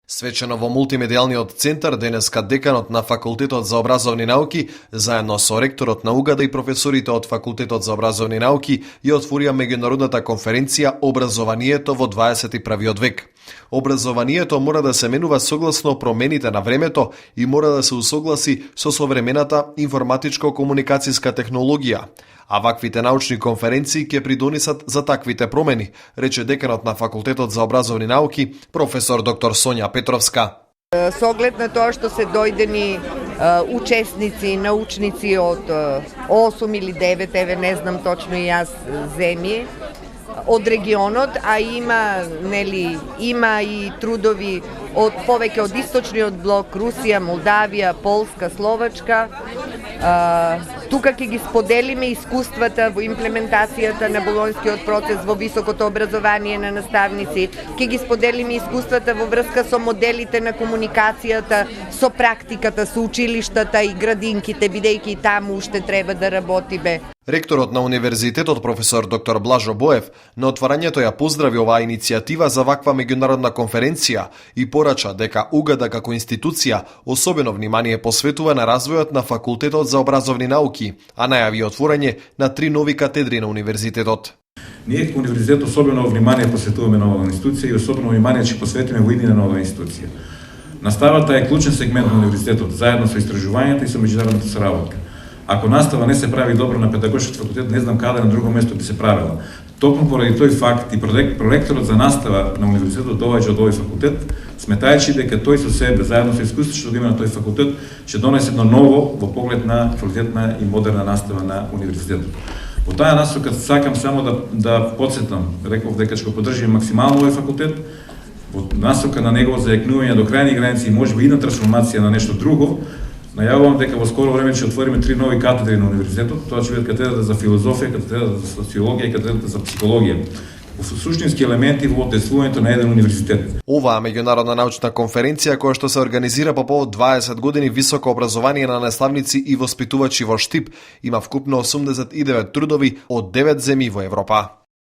Свечено во мултимедијалниот центар денеска деканот на Факултетот за образовни науки заедно со ректорот на УГАД и професорите од Факултетот за образовни науки ја отворија меѓународната конференција Образованието во 21 век. Образованието мора да се менува согласно промените на времето и мора да се усогласи со современата информатичко-комуникацијска технологија. А ваквите научни конференции ќе придонесат за таквите промени, рече деканот на Факултетот за образовни науки, професор доктор Сонја Петровска. Со оглед на тоа што се дојдени учесници, научници од 8 или 9, еве не знам точно и јас, земји, од регионот, а има и трудови од повеќе од источниот блок, Русија, Молдавија, Полска, Словачка. Тука ќе ги споделиме искуствата во имплементацијата на болонскиот процес во високото образование на наставници, ќе ги споделиме искуствата во врска со моделите на комуникацијата, со практиката, со училиштата и градинките, бидејќи и таму уште треба да работиме. Ректорот на универзитетот професор доктор Блажо Боев на отварањето ја поздрави оваа иницијатива за ваква меѓународна конференција и порача дека УГАД како институција особено внимание посветува на развојот на Факултетот за образовни науки, а најави отворање на 3 нови катедри на универзитетот. Ние како универзитет особено внимание посветуваме на оваа институција и особено внимание ќе посветиме во идеја на оваа институција. Наставата е клучен сегмент на универзитетот, заедно со истражувањата и со меѓународната соработка. Ако настава не се прави добро на педагошкиот факултет, не знам каде на друго место би се правила. Токму поради тој факт и проректорот за настава на универзитетот доаѓа од овој факултет, сметајќи дека тој со себе, заедно со искуството што има на тој факултет, ќе донесе едно ново во поглед на квалитетна и модерна настава на универзитетот. Во таа насока сакам само да потсетам, реков дека ќе го поддржиме максимално овој факултет, во насока на негово зајакнување до крајни граници и можеби и на трансформација на нешто друго. Најавувам дека во скоро време ќе отвориме 3 нови катедри на универзитетот. Тоа ќе биде катедрата за филозофија, катедрата за социологија и катедрата за психологија. Во суштински елементи во одесувањето на еден универзитет. Оваа меѓународна научна конференција која што се организира по повод 20 години високо образование на наставници и воспитувачи во Штип има вкупно 89 трудови од 9 земји во Европа.